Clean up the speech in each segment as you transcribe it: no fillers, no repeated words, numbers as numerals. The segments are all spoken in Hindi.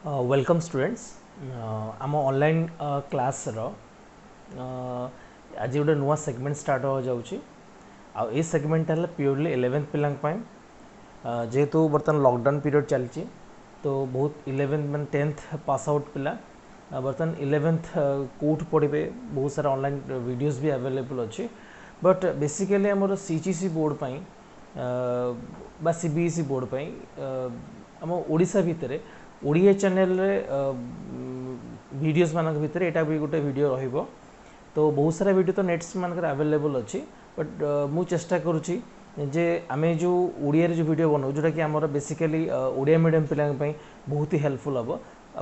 वेलकम स्टूडेंट्स आम ऑनलाइन क्लास आज गोटे नुआ सेगमेंट स्टार्ट हो जाऊँगी आ सेगमेंट है प्योरली 11th पिला जेहेतु बर्तमान लॉकडाउन पीरियड चलती तो बहुत 11th मैं 10th पास आउट पिला बर्तमान 11th कौट पढ़े बहुत सारा ऑनलाइन वीडियोस भी अवेलेबल अच्छी बट बेसिकली आमर सीजीसी बोर्ड पाई बा सीबीएसई बोर्ड पाई आम ओडिशा भितर ओडिया चैनल रे वीडियोस मानक भितर एटा भी गोटे वीडियो रहिबो तो बहुत सारा वीडियो तो नेट्स मानक अवेलेबल अच्छी बट मु चेष्टा करुँची जे आमे जो ओडिया जो वीडियो बनाऊ जोटा कि आमर बेसिकली ओडिया मीडियम पिला बहुत ही हेल्पफुल हम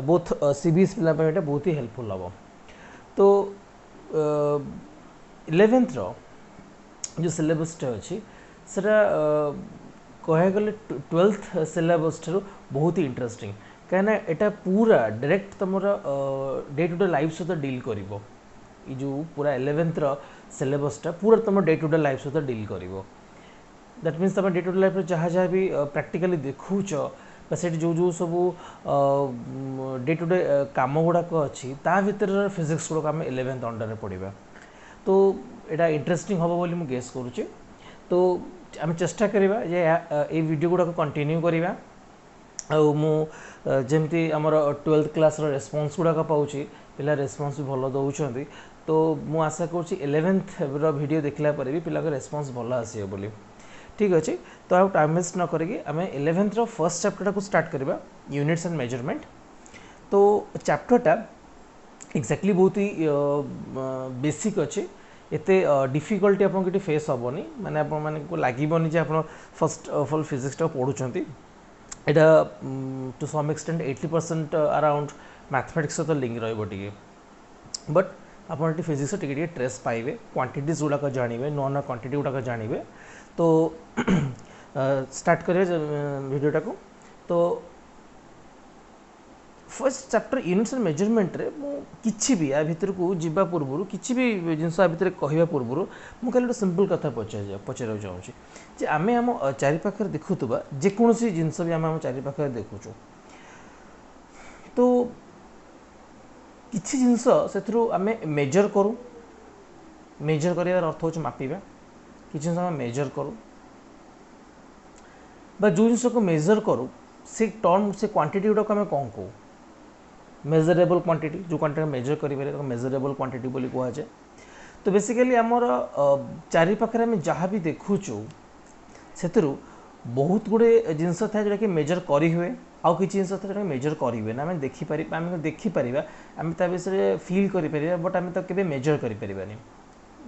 बोथ सीबीएस पिला बहुत ही हेल्पफुल हम तो 11th जो सिलेबस अच्छी सेटा कह गले 12th सिलेबस ठार बहुत ही इंटरेस्टिंग कहीं एटा पूरा डायरेक्ट तुम डे टू डे लाइफ सहित डील कर जो पूरा 11th सिलेबसटा पूरा तुम डे टू डे लाइफ सहित डील कर दैट मीन्स तुम डे टू डे लाइफ जहाँ जहाँ भी प्रैक्टिकली देखुच से जो जो सब डे टू डे कम गुड़ाक अच्छी ता भर फिजिक्स गुड़ाक आम 11th अंडर में पढ़ा तो यहाँ इंटरेस्टिंग हम बोली मुझे गेस करुच्ची तो आम चेष्टा करवा ये वीडियो गुड़ाक कंटिन्यू करवा जमती आमर 12th क्लास रेस्पॉन्स गुड़ाक पाँच पिला रेस्पॉन्स भी भल दौरान तो मु आशा कर 11th वीडियो देखला पर भी पिला रेस्पॉन्स भल आसो बोली ठीक अच्छे तो आउ टाइम वेस्ट न करेंगे आम 11th फर्स्ट चैप्टर को स्टार्ट करवा यूनिट्स एंड मेजरमेंट तो चैप्टरटा एक्जाक्टली बहुत ही बेसिक अच्छे एते डिफिकल्टी आपको फेस हेनी माने आप लगे जे आप फर्स्ट ऑफ ऑल फिजिक्स पढ़ुंट यहाँ to some extent 80% around mathematics सहित लिंक रे बट आप फिजिक्स टे ट्रेस पाइबे क्वांटिटीज गुड़ाक जानवे नुआ नुआ क्वांटिटी गुड़ाक जानवे तो स्टार्ट करें वीडियोटा को तो first chapter units and measurement रे मु किछि भी या भितर को जीवा पूर्व किछि भी जिनस आ भितर कहवा पूर्व मु खाली सिंपल कथा पचार चाहूँगी जे आमे आम चारिपाखर देखुवा जेकोसी जिनस भी आम चारिपाखर देखुचु तो किछि जिनस से आमे मेजर करूँ मेजर कर अर्थ हो मापिबा किछि जिनस आम मेजर करूँ बा जो जिनस को मेजर करूँ से टर्म से क्वांटिटी गुड़ाक आम कौन कहूँ मेजरेबल क्वांटिटी जो क्वांटिटी मेजर करेंगे मेजरेबल क्वांटिटी बोली कहुए तो बेसिकली आमर चारिपाखे आम जहाँ भी देखुचु से बहुत गुड़े जिनस था जोटा कि मेजर करी हुए आउ कि जिनस था जो मेजर करें आम देखिपर आम ता विषय फिल कर बट आम तो मेजर करें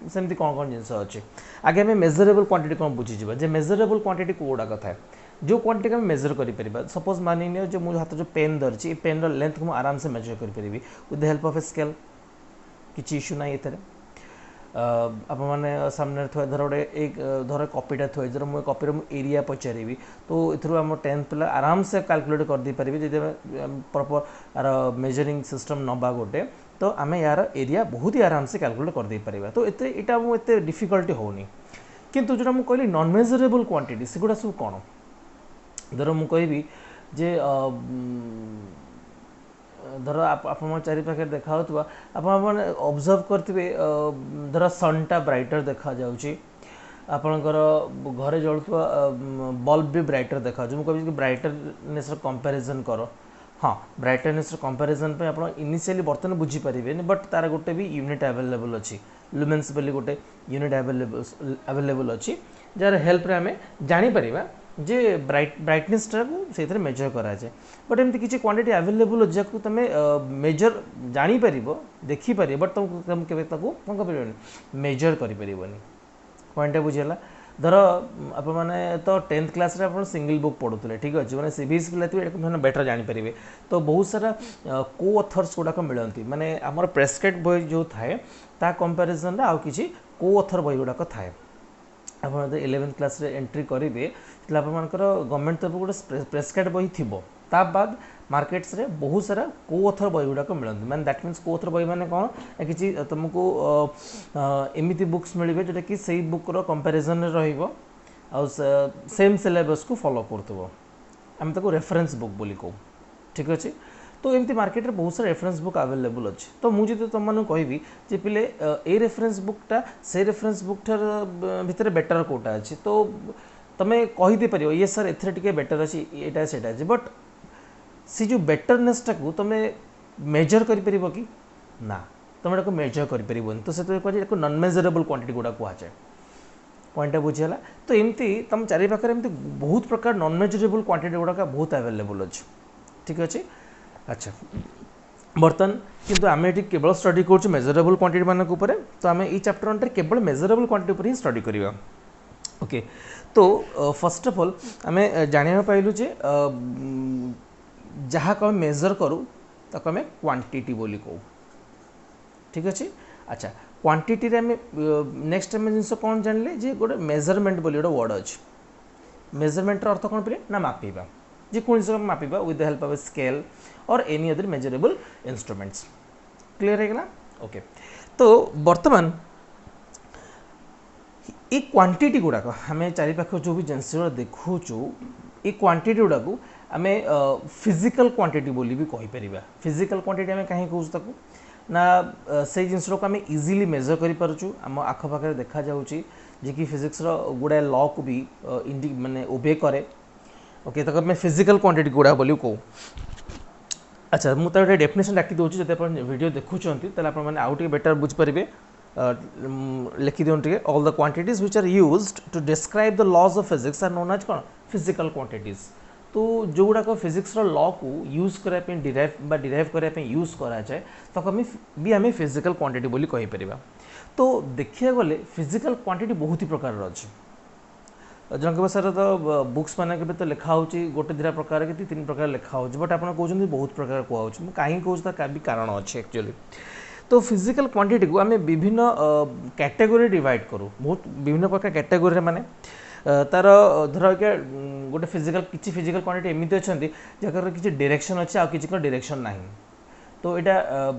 सेमती कौन कौन जिनस अच्छे आगे आम मेजरेबल क्वांटिटी कौन बुझीजा जे मेजरेबल क्वांटिटी कौड़ाक था जो क्वांटिटी आम मेजर करें सपोज मानि नियो जो मुझे हाथ जो पेन धरची पेन लेंथ को मुझे आराम से मेजर करें with the help of a scale किसी इश्यू ना ये आप मैंने सामने थोड़ा धर गोटे एक धर कॉपीटा थोड़े धर मुझे कॉपी एरिया पचारि तो ये आम 10th पिला आराम से कैलकुलेट करदे पारे जब प्रॉपर यार मेजरिंग सिस्टम नबा गोटे तो आम यार एरिया बहुत ही आराम से कैलकुलेट करदे पारे तो यहाँ मुझे डिफिकल्टी होनी किंतु जोटा मुझे कहली नॉन मेजरेबल क्वांटिटी सेगुड़ा सब कौन धर मु कहि जे धर आप चारिपाखे देखा आप ऑब्जर्व करते धर सनटा ब्राइटर देखा जाउची आपणकर घरे जलुवा बल्ब भी ब्राइटर देखा मुझे कह ब्राइटनेस कंपैरिजन कर हाँ ब्राइटनेस कंपैरिजन पे आप इनिशियली बर्तमान बुझीपारे बट तार गोटे भी यूनिट अवेलेबल अच्छी लुमेन्स बोली गोटे यूनिट अवेलेबल अच्छी जार हेल्प रे आमे जानी परिबा जे ब्राइटनेसटा से मेजर कराए बट एमती किसी क्वांटिटी अवेलेबल जहाँ तुम मेजर जापर देखिपर बट तुम के कौन कर मेजर कर पॉइंट बुझीगला धर आप तो 10th क्लास रे आप सिंगल बुक पढ़ुते ठीक अच्छे मैंने सीबीएसई पिला बेटर जानीपर तो बहुत सारा को अथर्स गुड़ाक मिलती माने आमर प्रेस्क्राइब बही जो थाए ता कंपैरिजन आउ किसी को अथर बही गुड़ाक थाए आप 11th क्लास रे एंट्री करेंगे आपर गवर्नमेंट तरफ गोटे प्रेस्क्राइब बही थी ता बाद मार्केट्स रे बहुत सारा को अथर बही गुड़ाक मिलती मैंने दैट मीन्स को अथर बही मैंने कौन कि तुमको एमती बुक्स मिले जोटा कि सही बुक्र कंपैरिजन सेम सिलेबस को फॉलो करथबो आम ताको रेफरेंस बुक बोली कहू ठीक अच्छे तो एमती मार्केट रे बहुत सारा रेफरेंस बुक अवेलेबल अच्छे। तो मुझे तो तुम मानू कहबी जे पिले ए रेफरेंस बुकटा से रेफरेंस बुकटार भितर बेटर कोटा अच्छे, तो तुम कहीदे पार ये सर एथरे टिके बेटर अच्छी एटा सेटा अच्छे, बट सी जो बेटरनेसटा को तुम मेजर कर कि ना, तुम एटा मेजर कर, तो से कह नन मेजरेबल क्वांटिटी गुड़ा कहुए पॉइंटा बुझीगला। तो एमती तुम चारि पाखे एमती बहुत प्रकार नन मेजरेबल क्वांटिटी गुड़ाक बहुत अवेलेबल अच्छे, ठीक अच्छे। अच्छा बर्तमान किंतु आम ये केवल स्टडी कर मेजरेबल क्वांटिटी मानक ऊपर, तो आम ये चैप्टर अंडर केवल मेजरेबल क्वांटिटी पर ही स्टडी करवा। ओके, तो फर्स्ट ऑफ ऑल आम जाना पाइलु जे जहाँ को मेजर करूँ ताको आम क्वांटिटी बोली कहू, ठीक अच्छे। अच्छा क्वांटिटी रे नेक्स्ट आम जिन कौन जानले जे गोटे मेजरमेंट बोली गोटे वर्ड अच्छे। मेजरमेंट अर्थ कौन पे ना मापिबा, जे कौन जिन मापिबा with the help of scale और any other measurable instruments. Clear है? ओके, तो बर्तमान ये क्वांटिटी गुड़ाक आम चारिपाख जो भी जिनस देखुचु ये क्वांटिटी गुड़ाक आम फिजिकल क्वांटिटी बोली भी कहीपर। फिजिकल क्वांटिटी आम कहीं कहूँ ना से जिनस को आम इजिली मेजर करूँ, आम आखपाखे देखा जाऊँगी जे कि फिजिक्स गुड़ाए लॉ को भी माने ओबे करे। ओके, तो आम फिजिकल क्वांटिटी गुड़ा बोली कहूँ। अच्छा मुझे गोटे डेफिनेशन डाकी दूसरी, जब आप वीडियो देखुं तो आउ टे बेटर बुझीपारे। लिखि दिखाँ टे all the quantities which are used to describe the laws of physics are known as कौन फिजिकल क्वांटिटीज। तो जो गुड़ाक फिजिक्स लॉ को यूज करने डिराइव करने यूज कराए ताको आम फिजिकल क्वांटिटी बोली कहीपर। तो देखिए गले फिजिकल क्वांटिटी बहुत ही प्रकार अच्छे। जंक बसार तो बुक्स मानक तो लिखा हो गोटे दिटा प्रकार कि तीन प्रकार लिखा हो, बट आप कहते बहुत प्रकार कहूँ कहीं कहूँ तार भी कारण अच्छे एक्चुअली। तो फिजिकल क्वांटिटी को आम विभिन्न कैटेगोरी डिवाइड करूँ, बहुत विभिन्न प्रकार कैटेगोरी माने तार धर क्या गोटे फिजिकल किसी फिजिकल क्वांटिटी एमती अच्छा जगह किसी डायरेक्शन अच्छे आउ किसी डायरेक्शन ना। तो यहाँ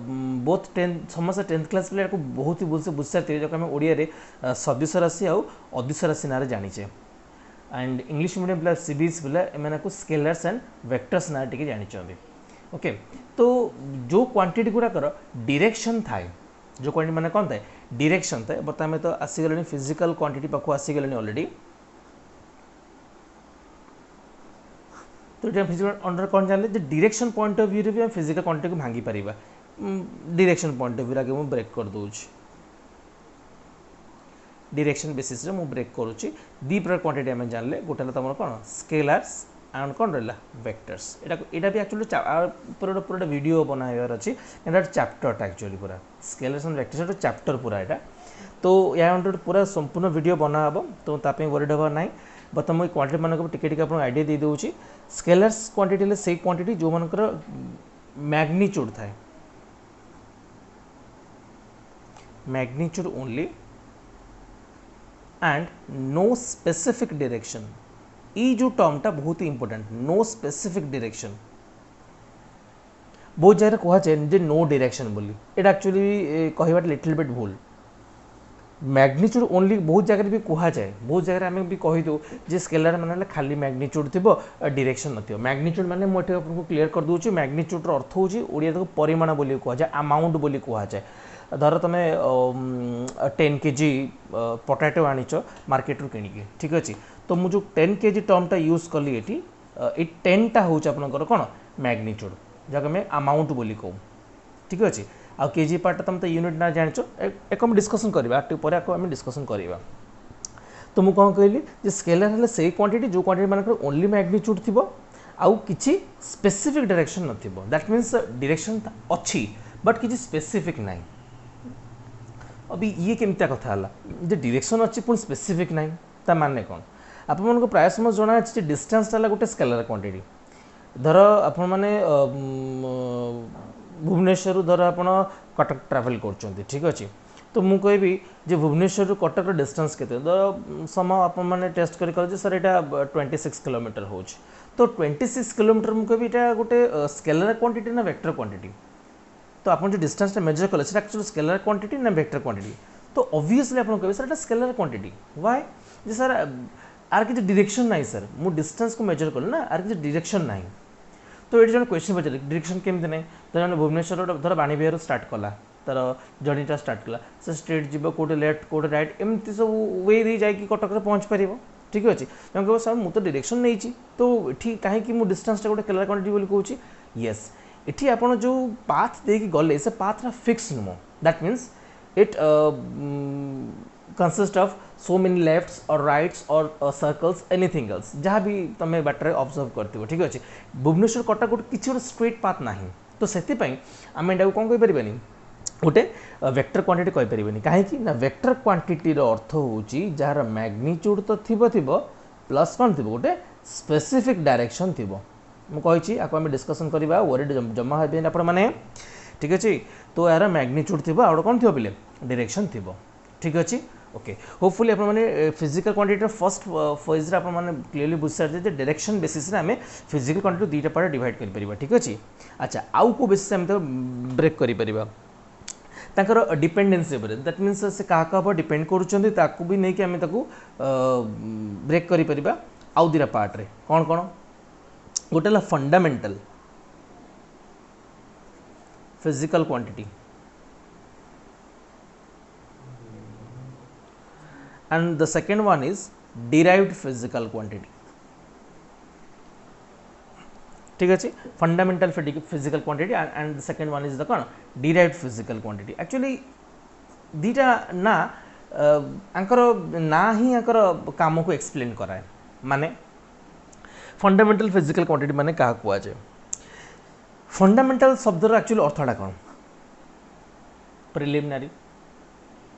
बोथ समस्त 10th क्लास पे बहुत ही बुझ सारी जो आम ओडिया सदिश राशि आउ अदिश राशि ना जानीचे। एंड इंग्लिश मीडियम पिला सीबीएसई पिला एम स्केलर्स एंड वेक्टर्स ना टी जानी। ओके, तो जो क्वांटिटी गुड़ाकर डायरेक्शन थाए, जो क्वांटिटी माने कौन थाए डायरेक्शन थाए, बर्तमान तो आसीगले फिजिकल क्वांटिटी पाखु आसीगले ऑलरेडी। तो फिजिकल अंडर कौन जानले जे डायरेक्शन पॉइंट ऑफ व्यू रे भी हम फिजिकल क्वांटिटी को भांगी परिबा। डायरेक्शन पॉइंट ऑफ व्यू आगे मैं ब्रेक कर दूची, डायरेक्शन बेसिस रे मैं ब्रेक करूची। दी प्रकार क्वांटिटी आम जानले गोटे तुम कौन स्केलर्स एंड कौन रहा वेक्टर्स। यहाँ भी एक्चुअली पूरा पूरा वीडियो बनाइबार अच्छी, यहाँ चैप्टरटा एक्चुअली पूरा स्केलर्स एंड वेक्टर्स चैप्टर पूरा यहाँ। तो या पूरा संपूर्ण वीडियो बना हम, तो ताप वरीड हबार ना। बता मुझे क्वांटिटी मानक टिके आप आइडिया दे दूँगी। स्केलर्स क्वांटिटी से क्वांटिटी जो मानकर मैग्नीट्यूड थाए, magnitude only and no specific direction. ये जो टर्मटा बहुत ही इंपोर्टेंट, नो स्पेसिफिक डायरेक्शन। बहुत जगह कहुए नो डायरेक्शन बोली, एटा एक्चुअली कहवा लिटिल बिट भूल। मैग्नीट्यूड ओनली बहुत जगह भी कहुए, बहुत जगह आम भी कहीदू जे स्केलर मान खाली मैग्नीट्यूड थी डायरेक्शन न। मैग्नीट्यूड माने मुझे आपको क्लीयर कर दूसरी, मैग्नीट्यूड अर्थ होची ओडिया को परिमाण बोली कहुए, अमाउंट बोली कहुए। धर तुम 10 kg पोटैटो आनीच मार्केट रू किणिकी, ठीक अच्छे। तो मुझे जो 10 kg टर्मटा यूज कली ये 10टा हूँ आपंकर कौन मैग्नीट्यूड, जगह में अमाउंट बोली कहूँ, ठीक अच्छे। आ केजी पार्ट तुम तो यूनिट ना जाच एक डिस्कसन करवा आम डिस्कसन करवा। तो मुझे कौन कहली जे स्केलर है से क्वांटिटी जो क्वांटिटी मानक ओनली मैग्नीट्यूड थी आउ किसी स्पेसिफिक डायरेक्शन नथिबो, दैट मीन्स डायरेक्शन अच्छी बट किसी स्पेसिफिक ना। अभी ये केमतिया कथा है जे डायरेक्शन अच्छी पुणी स्पेसिफिक ना, ता माने कौन आप प्राय समय जना अच्छे डिस्टेंस गोटे स्केलर क्वांटिटी। धर आप भुवनेश्वर धर आप कटक ट्रावेल कर, ठीक अच्छे। तो मुझे कहबी जे भुवनेश्वर कटक डिस्टेंस के समय आप टेस्ट कर सर यहाँ 26 किलोमीटर हो। तो 26 किलोमीटर मुझे कहबी ये गोटे स्केलर क्वांटिटी ना वेक्टर क्वांटिटी। तो आप जो डिस्टेंस मेजर कले एक्चुअली स्केलर क्वांटिटी ना वेक्टर क्वांटिटी। तो ऑब्वियसली आप कहबे सर स्केलर क्वांटिटी व्हाई जे सर आर किसी डायरेक्शन ना सर मु डिस्टेंस को मेजर कल ना आर किसी डायरेक्शन ना। तो ये जन क्वेश्चन पचारे डायरेक्शन केमती ना तो जन भुवनेश्वर धर बाणीविहार स्टार्ट कला तार जर्नीटा स्टार्ट कला से स्ट्रेट जीव कौटे लेफ्ट कौटे राइट एमती सब वे दे जाकि कटक पहुँच पार ठीक अच्छे जन कह सर मुझे डायरेक्शन नहीं तो ये कहीं मुझे डिस्टेंसटा गोटे क्लियर क्वांटिटी कहूँ येस इटी आपड़ जो पाथ देकी गले से पाथटा फिक्स नुह that means it consist of so many lefts और राइट्स और सर्कल्स एनीथिंग एल्स जहाँ भी तुम बाटर ऑब्जर्व करथिबो ठीक अच्छे भुवनेश्वर कटक गोटे किसी गोटे स्ट्रेट पाथ ना तो से आम एटा कौन कहींपारे गोटे वेक्टर क्वांटिटी कहींपारे कहीं ना वेक्टर क्वांटिटी अर्थ हूँ जार मैग्निट्यूड तो थी प्लस कौन थी गोटे स्पेसिफिक डायरेक्शन थी मुझे आपको आम डिस्कसन करवा वर्ड जमा हे आप ठीक अच्छे तो यार मैग्निट्यूड थी आउ कौन थी पे डायरेक्शन थी ठीक अच्छे ओके होपफुली आपने फिजिकल क्वांटिटी फर्स्ट फेज आप क्लीयरली बुझी सारी डायरेक्शन बेसिस आम फिजिकल क्वांटिटी दुईटा पार्ट डिवाइड कर ठीक अच्छे अच्छा आउ को बेसिस आम तो ब्रेक कर तांकर डिपेंडेंसी दैट मीन्स से क्या डिपेंड करूँ भी नहीं कि आम ब्रेक कर आउ दुटा पार्ट रे कौन कौन गोटे fundamental physical quantity and the second one is derived physical quantity ठीक अच्छे fundamental physical quantity and the second one is the कौन derived physical quantity actually दीटा ना आंकर ना ही आंकर काम को एक्सप्लेन कराए माने फंडामेंटल फिजिकल क्वांटिटी माने क्या कुआ जाए फंडामेंटल शब्दर एक्चुअली अर्थटा कौन प्रिलिमिनारी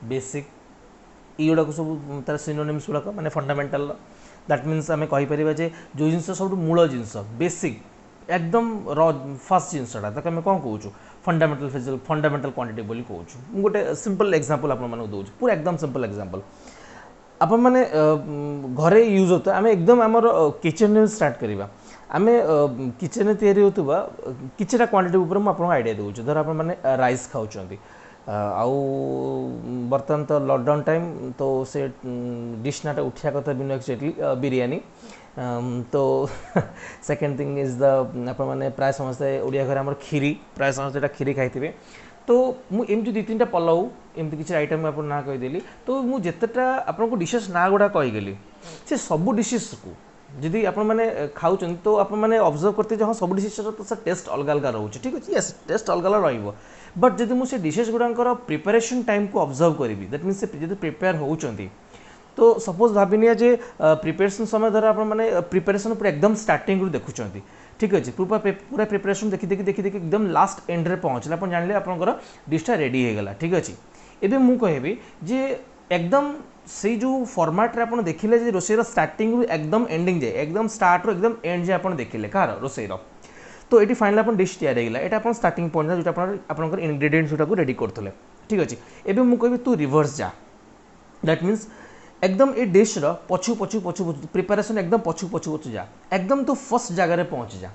बेसिक युवा सब तार सिनोनिम्स गुड़ाक माने फंडामेंटल दैट मीन्स आम कहीपर जो जिनस सब मूल जिनस बेसिक एकदम फर्स्ट जिनसटा ताक आम कौन कौच फंडामेंटल फिजिकल फंडामेंटल क्वांटिटी बोली कहूँ गोटे सिंपल एग्जांपल आप दूँ पूरा एकदम सिंपल एग्जांपल आप मैंने घरे यूज होता आम एकदम आमर किचन स्टार्ट करवा आम किचन तैयारी होता किछिटा क्वांटिटी उपर मुझे आइडिया दूसरी धर आप राइस खाऊँ आउ बर्तमान तो लॉकडाउन टाइम तो से डिश नाटा उठा कथा बिना एक्चुअली बिरयानी तो सेकेंड थिंग इज द आप प्राय समस्ते ओडिया घर आम खीरी प्राय समस्ते खीरी खाई तो मुझे दुई तीन टा पलाऊ एमती किसी आइटम आप ना कहीदेली तो मुझे जितेटा आपको डिशेस ना गुड़ा कहीगली से सबू डिशेस को जदि आप खाऊ तो आप ऑब्जर्व करते हाँ सब डिशेस तो टेस्ट अलग अलग रोचे ठीक अच्छे यस टेस्ट अलग अलग रही बट जब मुझे डिशेस गुड़ाकर प्रिपेरेसन टाइम को ऑब्जर्व करी दैट मीन्स जो प्रिपेयर होती तो सपोज भाविनिया जे प्रिपेरेसन समय धर आप प्रिपेरेसन पूरा एकदम स्टार्टिंग देखुं ठीक अच्छे पूरा प्रिपेरेसन देखी देखी देखी देखी एकदम लास्ट एंड रे पहुँचले आप जानले आप डिशटा रेडी होगला ठीक अच्छे एवं मुझे कहबी जे एकदम से जो फॉर्मेट रे आप देखिले रोषेर स्टार्टिंग एकदम एंडिंग जाए एकदम स्टार्ट रो एकदम एंड जाए आप देखिले कार रोषेर तो ये फाइनल आप डिश तैयार होगा यहाँ आप स्टार्टिंग पॉइंट जो आप इनग्रेडिएंट्स गुटा रेडी करते ठीक अच्छे एवं मुझे कहबी तू रिवर्स जा दैट मीन्स एकदम ये डिश पछू पछू पछू पछू प्रिपेरेसन एकदम पछू पछू पछू जा एकदम तो फर्स्ट जगह पहुँची जा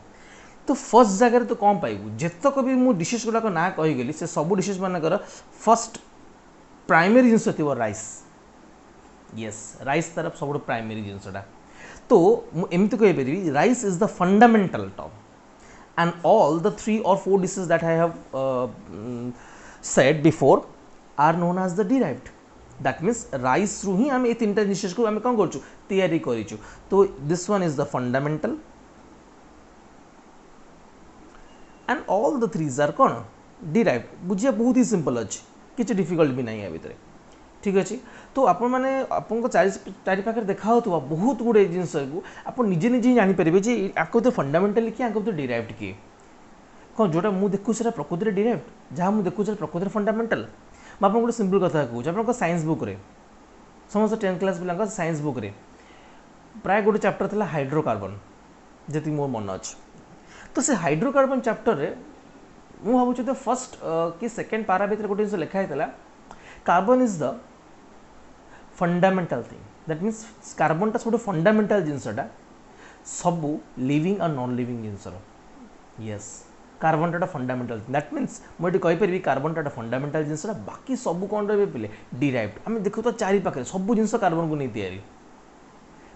तो फर्स्ट जगह तो कौन पाइबू जितक भी मुझे डिशेस गुड़ाक ना कहीगली से सब डिशेस मानकर फर्स्ट प्राइमरी जिनस थी राइस यस राइस तार सब प्राइमरी जिनसटा तो मुझे कहीपरि rice is the fundamental top and all the 3 or 4 dishes that I have said before are known as the derived that means rice रू ही आम ये तीन डिशेस को आम कौन कर तैयारी करूँ तो this one is the fundamental and all the threes are कौन डिराइव्ड बुझिया बहुत ही सिंपल अच्छे किसी डिफिकल्ट भी नहीं भितर ठीक अच्छे तो आप चारिपाखे देखा हो बहुत गुड़े जिनस को आप निजे निजे जानीपर जे आपको तो फंडामेंटल किए आपको तो डिराइव्ड किए कौन जोटा मुझे देखूँ से प्रकृति डिराइव्ड जहाँ मुझे देखूँ प्रकृति फंडामेंटल मुझे गोटे सिंपल कथा कहूँ आप साइंस बुक रे समस्त 10th क्लास पिला साइंस बुक रे प्राय गोटे चैप्टर था हाइड्रोकार्बन जी मोर मन अच्छे तो से हाइड्रोकार्बन चैप्टर रे मुझे भावुँ तो फर्स्ट कि सेकेंड पारा भर गोटे जिन लिखाई carbon is the fundamental thing that means कार्बनटा सब फंडामेंटल जिनसटा सबू लिविंग और नॉन लिविंग जिनसर यस कार्बनटा फंडामेंटल दैट मीन्स मुझे कहीपरि कार्बनटा फंडामेंटल जिनसटा बाकी सब कौन रे पे डिराइव्ड आम देखो तो चारि पाखे सब जिनस कार्बन को नहीं तैयारी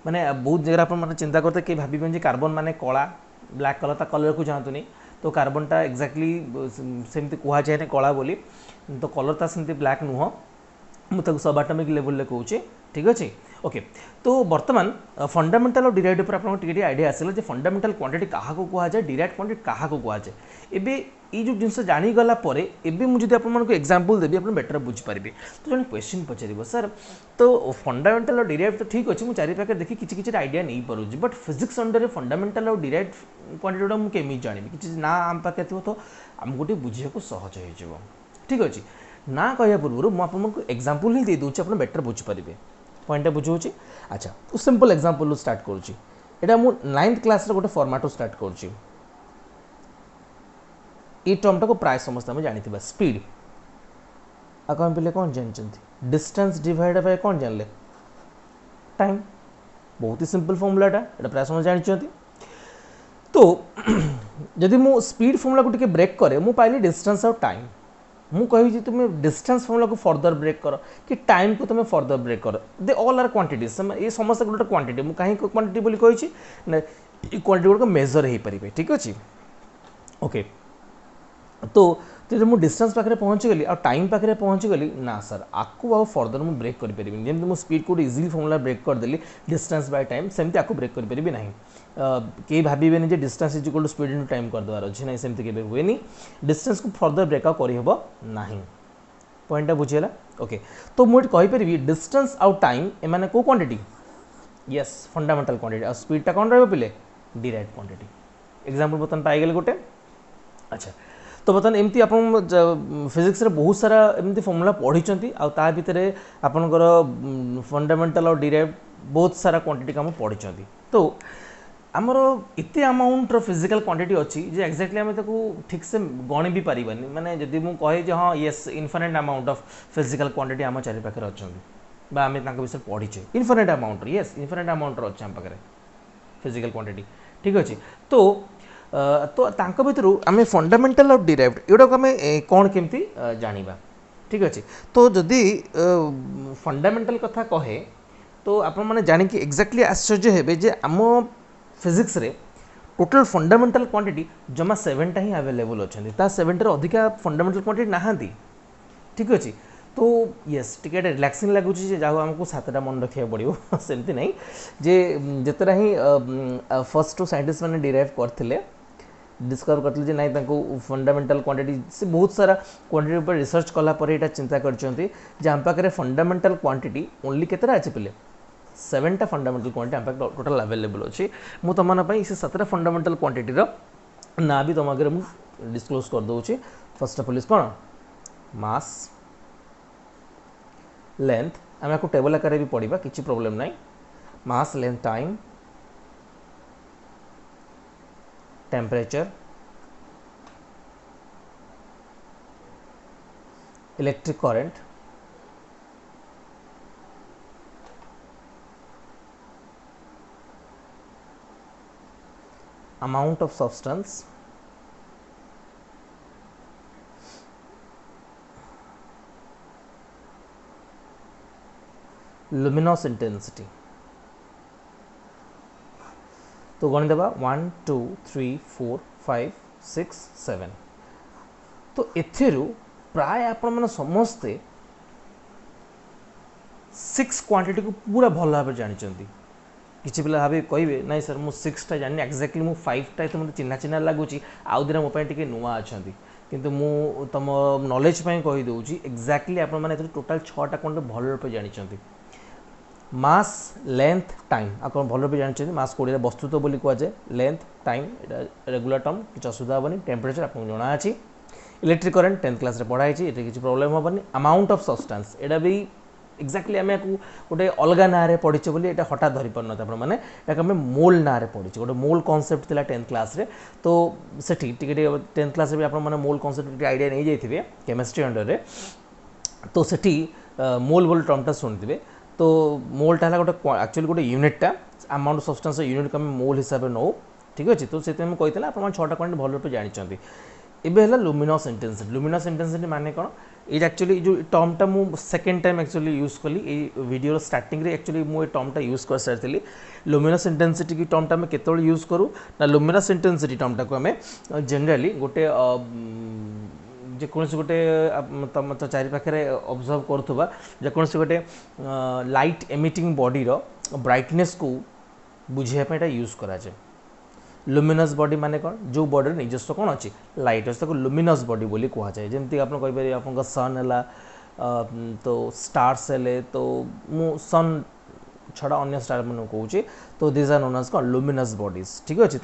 माने बहुत जगह आप चिंता करते कि भावी कार्बन माने कला ब्लैक कलर ता कलर को चाहतुनी तो कार्बनटा एक्जाक्टली सेमती कह जाए कला बोली तो कलर ता सेमती ब्लैक नुह मुझे सबआटमिक लेवल कहूँ ठीक अच्छे ओके तो बर्तमान फंडामेंटल और डिराइव्ड पर आपको टिके आइडिया आसला जे फंडामेंटल क्वांटिटी क्या कह जाए डिराइव्ड क्वांटिटी क्या कह जाए एबे ये जो जिन जानीगला एबे मुझे आपको एग्जांपल देवी आप बेटर बुझीपारे तो जो क्वेश्चन पचार सर तो फंडामेंटल और डिराइव्ड तो ठीक अच्छे मुझे चारि पाखे देखी किसी आइडिया नहीं party but physics under fundamental और डिराइव्ड क्वांटिटी गुड़ा मुझे केमी जानी किसी ना आम पाखे थो तो आमको गोटे बुझे सहज हो ठीक अच्छे ना कहया पूर्व मुझे एग्जांपल ही दे दूसरी आप बेटर बुझीपारे पॉइंट बुझे अच्छा तो सिंपल एग्जांपल स्टार्ट करुँची एटा मु 9th क्लास रे गोटे फॉर्मेट स्टार्ट करुँची ये टर्मटा को प्राय समस्त आम जानी स्पीड आम पे कौन जानते डिस्टेंस डिवाइड बाय कौन जानले टाइम बहुत ही सिंपल फॉर्मूलाटा ये प्राय समस्त जानते तो जदि मु स्पीड फॉर्मूला को टिके ब्रेक करे मु पाइली डिस्टेंस और टाइम मु कहि तुम डिस्टेंस फॉर्मूला को फर्दर ब्रेक कर कि टाइम को तुम फर्दर ब्रेक कर दे ऑल आर क्वांटिटीज ये समस्त गोटे क्वांटिटी मु कहीं क्वांटिटी बोली कही ना ये क्वांटिटी गुड़क मेजर हो पारे ठीक अच्छे ओके तो जब मुझे डिस्टेंस पाखे पहुँची गली और टाइम पाखे पहुँची गली ना सर आपको आउ फर्दर मुझे ब्रेक करें जमी मुझे स्पीड को इजिली फॉर्मूला ब्रेक करदेली डिस्टेंस बाय टाइम सेमती आपको ब्रेक करें ना कई भावेनि जे distance is equal to speed into time करदेवार अच्छे ना सेमती के हुए डिस्टेंस को फर्दर ब्रेक आउट करहब ना पॉइंटा बुझीगला ओके तो मुझे कहीपरि डिस्टेंस आउ टाइम एम कौ क्वांटिटी यस फंडामेंटल क्वांटिटी और स्पीडटा कौन रे डिराइव्ड क्वांटिटी एग्जांपल बर्तमान पाईगले गोटे अच्छा तो बर्तमान एमती आप फिजिक्स रे बहुत सारा एमती फॉर्मूला पढ़ी आ भितर आपनकर फंडामेंटल और डिराइव्ड बहुत सारा क्वांटिटी काम पढ़ी तो आमर एते अमाउंट फिजिकल क्वांटिटी अच्छी जे एक्जाक्टली आम ठीक से गणी भी पारानी माने जदि मु कहे जे हाँ yes infinite amount of physical quantity आम चारि पाखे अच्छा आम विषय पढ़ीचे infinite amount yes infinite amount अच्छे आम पाखे फिजिकल क्वांटिटी ठीक अच्छे तो तांको भितरु आम फंडामेंटल और डिराइव्ड एगुड़ा आम कौन केमती जानिबा ठीक अच्छे तो जदि फंडामेंटल कथा कहे तो आपण मैंने जानिकी एक्जाक्टली आश्चर्य हेबे जे आम फिजिक्स रे टोटल फंडामेंटल क्वांटिटी जमा 7टा ही अवेलेबल अच्छा 7 अधिका फंडामेंटल क्वांटिटी नहांती ठीक अच्छे तो येस टिके रिलैक्सिंग लगुच जहाँ आमको 7टा मन रखा पड़ो सेमती नहीं जे जितना ही फर्स्ट टू साइंटिस्ट मैंने डिराइव करते डिस्कवर करते ना फंडामेंटल क्वांटिटी से बहुत सारा क्वांटिटी पर रिसर्च कलापर यहाँ चिंता कर आम पाखे फंडामेंटल क्वांटिटी ओनली केतटा अच्छे पे 7टा फंडामेंटल क्वांटिटी आम पाखे टोटाल अवेलेबल अच्छे मुझे तुम से 7टा फंडामेंटल क्वांटिटी ना भी तुम आगे मुझे डिस्क्लोज कर दूसरी फर्स्ट ऑफ ऑल इज कौन मास लेंथ आम आपको टेबल आकार भी पढ़ा किसी प्रॉब्लम नहीं मास length time temperature electric current amount of substance luminous intensity तो गण देवा 1 2 3 4 5 6 7 तो एथिरु प्राय आपण माने समस्ते 6 क्वांटिटी को पूरा भल भाव जानी किसी पिला भावे कहे ना सर मुझे 6टा जानी एक्जाक्टली मुझे 5टा तो मतलब चिन्हा चिन्हा लगुच आउ दिन मोपाई टे नुआ अच्छा किंतु मु तुम नॉलेज कहीदे एक्जाक्टली आप टोटाल 6टा क्वांटिटी भल रूप जानी मास लेंथ टाइम आप भल रूप जानी मास कोड़े वस्तुत्व बोली कहुए लेंथ टाइम रेगुलर टर्म किसी असुविधा हेनी टेम्परेचर आपको जना अच्छी इलेक्ट्रिक करंट 10th क्लास पढ़ाई ये किसी प्रॉब्लम हेनी अमाउंट ऑफ सब्सटेंस एटा भी एक्जाक्टली आम गोटे अलग ना पढ़ीचे बोली ये हठात धरी पार ना मैंने आम मोल ना पढ़ीचे गोटे मोल कॉन्सेप्ट थिला 10th क्लास रे तो सेठी 10th क्लास भी आपने मोल कॉन्सेप्ट आइडिया नहीं जाइए केमिस्ट्री अंडर रे तो सेठी मोल बोल टर्मटा शुणिथे तो मोलटा है गोटे एक्चुअली गोटे यूनिटा अमाउंट सब्सटेंस यूनिट को आम मोल हिसाब से नौ ठीक अच्छे तो से कही आप 6टा क्वांटिटी भल रूप जानते एबे है लुमिनस इंटेंसिटी माने कौन ये एक्चुअली जो टर्मटा मु सेकेंड टाइम एक्चुअली यूज कली ये वीडियो स्टार्टिंग रे एक्चुअली मु टर्मटा यूज कर सारी लुमिनस इंटेंसिटी की टर्मटा आम केत यूज करूँ ना लुमिनस इंटेंसिटी टर्मटा को आम जनराली गोटे जेकोसी गोटे तुम तो चारि पाखे ऑब्जर्व करुवा जेकोसी गोटे लाइट एमिटिंग बॉडी रो ब्राइटनेस को बुझापी यूज कराए लुमिनस बॉडी माने कौन जो बॉडी निजस्व कौन अच्छी लाइट अच्छे लुमिनस बॉडी बोली कहुए जमती आप सन है तो स्टार्स है तो मु सन छड़ा अन्य स्टार मन कहे तो दिज आर नोन एज कौन लुमिनस बॉडीज ठीक अच्छे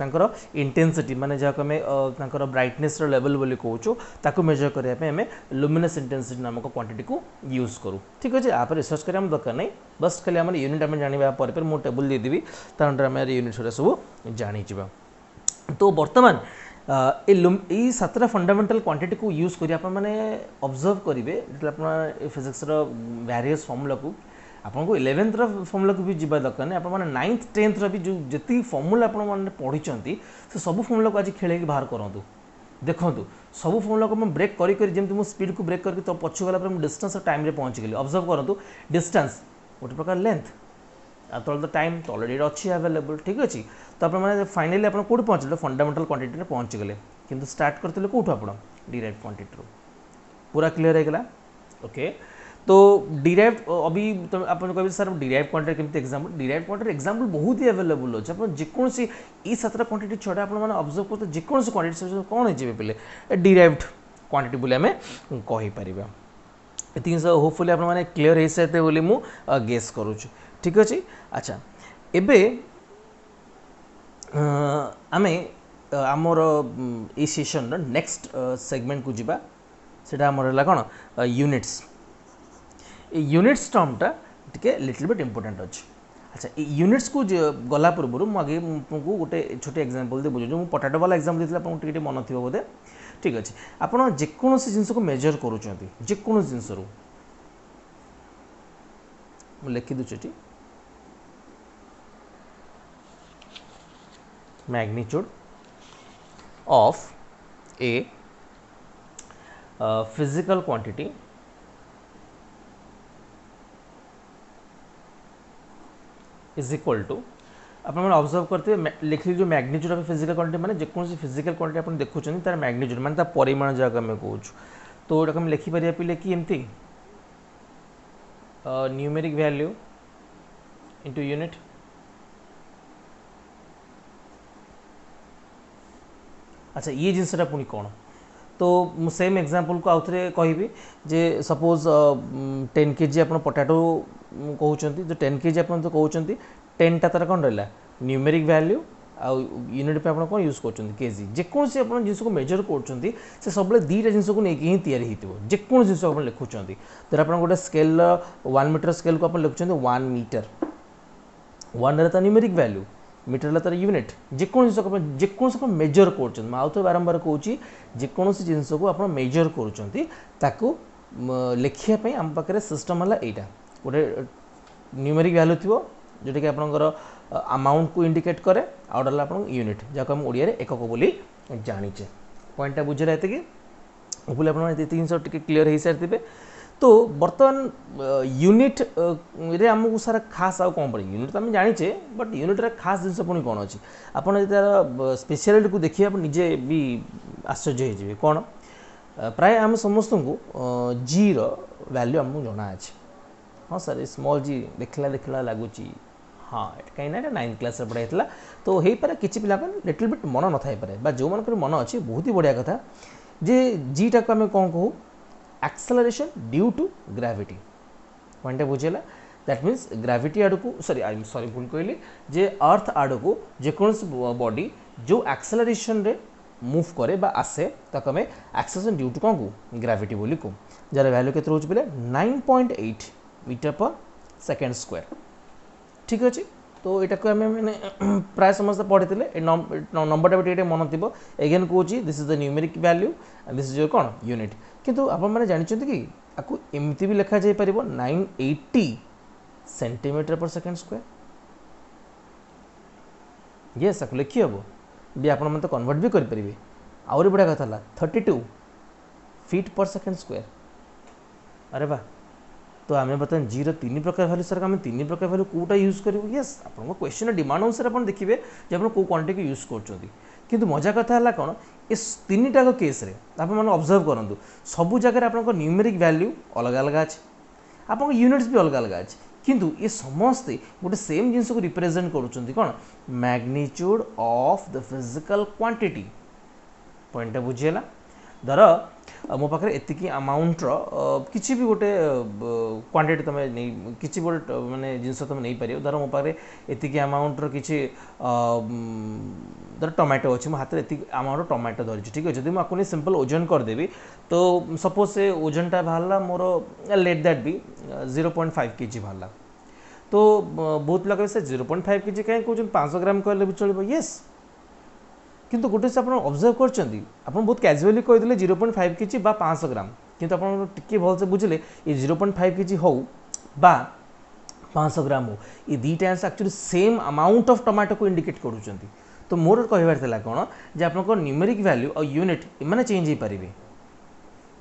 इंटेंसिटी माने जहाँ आम ब्राइटनेस लेवल बोली कहूँ ताकू मेजर करने लुमिनस इंटेंसिटी नामक क्वांटिटी को यूज करूँ ठीक अच्छे आप रिसर्च करें दरकार नहीं बस खाली आम यूनिट आम जाना पर मुझे टेबुल देदेवी तरह आम यूनिट सब जानीजा तो बर्तमान ये सातटा फंडामेंटल क्वांटिटी को यूज कर ऑब्जर्व करेंगे जो फिजिक्स वेरियस फॉर्मूला को आपको 11th फॉर्मूला को भी जीवा दरकार नहीं आप 9th 10th भी जो जी फॉर्मूला आपने पढ़ी से सब फॉर्मूला को आज खेल बाहर करूँ देखूँ सब फॉर्मूला को मैं ब्रेक करी जमी स्पीड को ब्रेक करके तो पछ गला डिस्टेंस और टाइम पहुँची गली ऑब्जर्व करूँ डिस्टेंस गोटे प्रकार लेंथ आ तले तो टाइम तो अलरेडी अच्छी अवेलेबल ठीक अच्छे तो आप फाइनाली आप कौट पहुँचे फंडामेंटल क्वांटिटी पहुँची गले किंतु स्टार्ट करते कौटू आप डिराइव क्वांटिटी पूरा क्लीयर होगा ओके तो डिराइव अभी तो आप कहे सर डिराइव क्वांटिटी केमती एग्जांपल डिराइव क्वांटिटी एग्जांपल बहुत ही अवेलेबल अच्छे आप जेकोसी ये सातटा क्वांटिटी छड़ा आप ऑब्जर्व करते जेकोसी क्वांटिटी कौन हो पे डिराइव्ड क्वांटिटी बोली आम कहीपर ये होपफुली आपने क्लीयर हो सारे बोली मुझे गेस करुच्छी ठीक अच्छे अच्छा एबे आमे आमर ये सेशन नेक्स्ट सेगमेंट को जीवा सेटा आमर है कौन यूनिट्स यूनिट्स टर्मटा टिके लिटिल बिट इंपोर्टेंट अच्छे अच्छा यूनिट्स को गला पूर्व मुझे तुमको गोटे छोटे एग्जांपल दे बुझे मुझे पोटाटो वाला एग्जांपल देती आपको मन थी बोधे ठीक अच्छे आपड़ जेकोसी जिनस को मेजर करुँच जेकोसी जिनस लिखि दूसरी magnitude of a physical quantity is equal to आप ऑब्जर्व करते लिखली जो मैग्नीट्यूड ऑफ फिजिकल क्वांटिटी माने जेकोसी फिजिकल क्वांटिटी आप देखुं तार मैग्नीट्यूड माने परिमाण जगह आम कहूँ तो ये आम लिखिपर पे कि एमती न्यूमेरिक वैल्यू इंटू यूनिट अच्छा ये जिनसा पुणी कौन तो सेम एग्जांपल को आउे कहि जे सपोज 10 kg आप पोटाटो कहते जो 10 kg आप कहते 10टा तार कौन रहा न्यूमेरिक वैल्यू आउ यूनिट पे आप कौन यूज कर केजी जेकोसी आप जिन को मेजर कर सब दुईटा जिन को लेकिन ही तैयारी होती जेको जिन आप लिखुं धर आप गोटे स्केल 1 मीटर स्केल को आप लिखुं 1 मीटर 1 रे न्यूमेरिक वैल्यू मीटर तार यूनिट जेको मेजर कर आउ तो बारंबार कहूँ जेकोसी जिनस को आप मेजर करूँ लिखापी आम पाखे सिस्टम है यहाँ गोटे न्यूमेरिक वैल्यू थी जोटा कि आपंकर अमाउंट को इंडिकेट करे आउटा आप यूनिट जहाँ आम ओडिया एकक बोली जानीचे पॉइंटा बुझे ये बोले आप जिन क्लीयर हो सारी थे तो बर्तमान यूनिट रे आमको सारा खास आउ कौन पड़े यूनिट तो आम जाचे बट यूनिट रे खास जिन पुणी कौन अच्छी आपड़ तार स्पेशलिटी को देखिए आप निजे भी आश्चर्य हो कौन प्राय आम समस्त को जी वैल्यू आमको जना अच्छे हाँ सर स्मॉल जी देखला देखला लगुच हाँ कहीं ना 9th क्लास पढ़ाई तो हो पारे किसी पिला लिटिल बिट मन न थाई जो मन मन अच्छे बहुत ही बढ़िया कथा जे जीटा को आम कौन कहूँ acceleration due to gravity point बुझेगा दैट मीन्स ग्रेविटी आड़ को सॉरी भूल कहली जे अर्थ आड़ को जेकोसी बॉडी जो एक्सेलरेशन रे मूव करे बा आसे ताको आम एक्सेलरेशन ड्यू टू कौन को ग्रेविटी बोली को जार वैल्यू के रोज पे 9.8 मीटर पर सेकेंड स्क्वायर ठीक अच्छे तो यहाँ को आम मैंने प्राय समस्त पढ़ी नंबर भी मन थी एगेन कहूँ this is the numeric value and this is your कौन यूनिट किंतु आप जानते कि आपको एमती भी लिखा जाई परिबो 980 सेंटीमीटर पर सेकेंड स्क्वायर यस आपको लिखी हम भी आप कन्वर्ट भी करेंगे आउरी बढ़िया कथा 32 फीट पर सेकेंड स्क्वायर। अरे वाह, तो आम बर्तमान जी तीन प्रकार भैल्यू सर आम तीन प्रकार भैल्यू कौटा यूज करूँ। यस, आप क्वेश्चन डिमांड अनुसार आप देखिए आप क्वांटिटी को यूज कर मजा कथा है कौन ये तीन टाक केस आप ऑब्जर्व करूँ सबू जगह आप न्यूमेरिक वैल्यू अलग अलग अच्छे आप यूनिट्स भी अलग अलग अच्छे किंतु ये समस्ते गोटे सेम जिनस को रिप्रेजेंट करुँच कौन magnitude of the physical quantity. Point बुझीगला धर मो पाखे एतिकी अमाउंटर किसी भी गोटे क्वांटिटी तुम नहीं किसी गोटे माने जिनस तुम नहीं पार धर मो पाखे एतिकी अमाउंटर किसी धर टमाटो अच्छे मो हाथ में एतिकी अमाउंट टमाटो धरी ठीक अच्छे मुझे आपको सिंपल ओजन करदेवी तो सपोज से ओजनटा बाहर मोर लेट दैट बी 0.5 kg बाहर तो बहुत लगे से 0.5 kg कहीं कौन 500 ग्राम कहले भी चलो। येस, किंतु गोटे से आप ऑब्जर्व कर बहुत कैजुअली कहीदे 0.5 kg बा 500 ग्राम किंतु आप टिके भलसे बुझे ये 0.5 kg हो बा 500 ग्राम हो ये दीटा actually same amount of tomato को इंडिकेट करूँ। तो मोर कहबार कौन जे आप न्यूमेरिक वैल्यू और यूनिट इमाने चेंज हो पारे